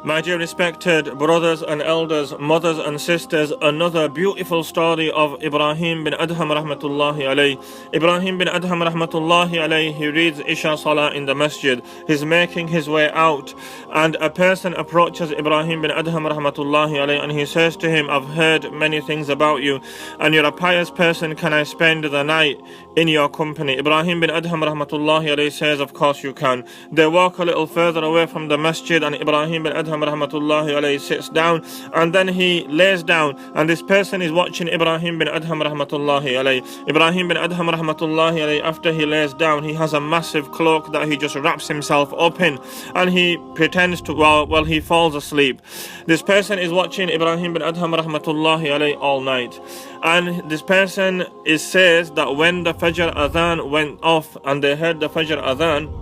My dear respected brothers and elders, mothers and sisters, another beautiful story of Ibrahim bin Adham rahmatullahi alayh. Ibrahim bin Adham rahmatullahi alayh, he reads Isha Salah in the masjid. He's making his way out and a person approaches Ibrahim bin Adham rahmatullahi alayh and he says to him, I've heard many things about you and you're a pious person, can I spend the night in your company? Ibrahim bin Adham rahmatullahi alayh says, of course you can. They walk a little further away from the masjid and Ibrahim bin Adham rahmatullahi alayhi sits down and then he lays down and this person is watching Ibrahim bin Adham rahmatullahi alayhi. Ibrahim bin Adham rahmatullahi alayhi, after he lays down, he has a massive cloak that he just wraps himself up in and he pretends to, well he falls asleep. This person is watching Ibrahim bin Adham rahmatullahi alayhi all night, and this person says that when the Fajr Adhan went off and they heard the Fajr Adhan,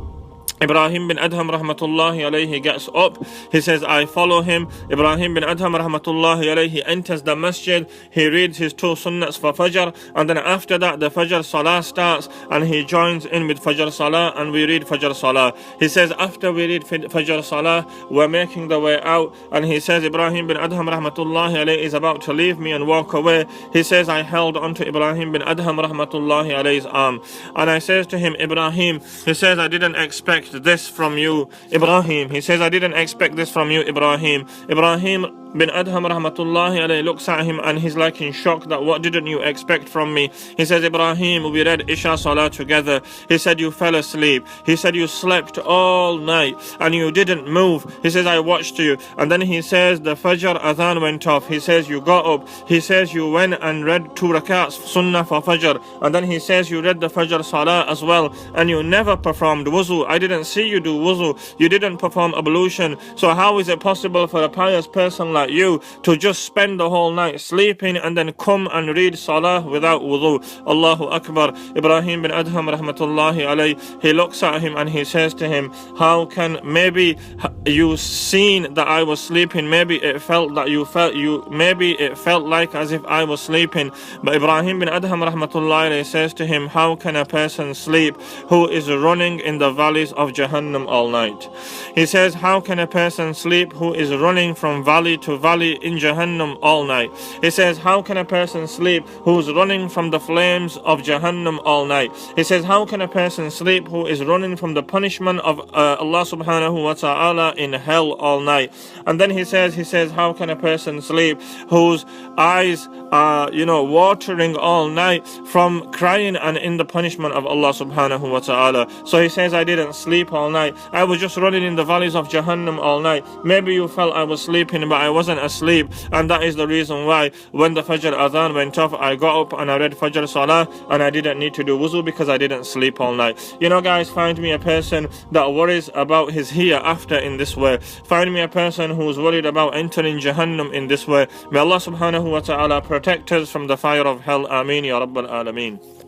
Ibrahim bin Adham rahmatullahi alayhi, he gets up, he says, I follow him. Ibrahim bin Adham rahmatullahi alayhi, he enters the masjid, he reads his 2 sunnats for Fajr, and then after that the Fajr Salah starts and he joins in with Fajr Salah and we read Fajr Salah. He says, after we read Fajr Salah, we're making the way out, and he says, Ibrahim bin Adham rahmatullahi alayhi is about to leave me and walk away. He says, I held onto Ibrahim bin Adham rahmatullahi alayhi's arm and I says to him, Ibrahim, he says, I didn't expect this from you, Ibrahim. He says, I didn't expect this from you, Ibrahim. Ibrahim bin Adham rahmatullahi alayhi looks at him and he's like in shock that what didn't you expect from me? He says, Ibrahim, we read Isha Salah together. He said, you fell asleep. He said, you slept all night and you didn't move. He says, I watched you. And then he says, the Fajr Adhan went off. He says, you got up. He says, you went and read 2 rakats sunnah for Fajr. And then he says, you read the Fajr Salah as well and you never performed wuzu. I didn't see you do wuzu. You didn't perform ablution. So how is it possible for a pious person like you to just spend the whole night sleeping and then come and read Salah without wudu? Allahu Akbar. Ibrahim bin Adham rahmatullahi alayhi, he looks at him and he says to him, how can, maybe you seen that I was sleeping, maybe it felt maybe it felt like as if I was sleeping. But Ibrahim bin Adham rahmatullahi alayhi says to him, how can a person sleep who is running in the valleys of Jahannam all night? He says, how can a person sleep who is running from valley to valley in Jahannam all night? He says, how can a person sleep who's running from the flames of Jahannam all night? He says, how can a person sleep who is running from the punishment of Allah subhanahu wa ta'ala in hell all night? And then he says, how can a person sleep whose eyes are, watering all night from crying and in the punishment of Allah subhanahu wa ta'ala? So he says, I didn't sleep all night. I was just running in the valleys of Jahannam all night. Maybe you felt I was sleeping, but I wasn't asleep, and that is the reason why when the Fajr Adhan went off, I got up and I read Fajr Salah and I didn't need to do wuzu because I didn't sleep all night. Guys, find me a person that worries about his hereafter in this way. Find me a person who is worried about entering Jahannam in this way. May Allah subhanahu wa ta'ala protect us from the fire of hell. Ameen ya Rabbal Alameen.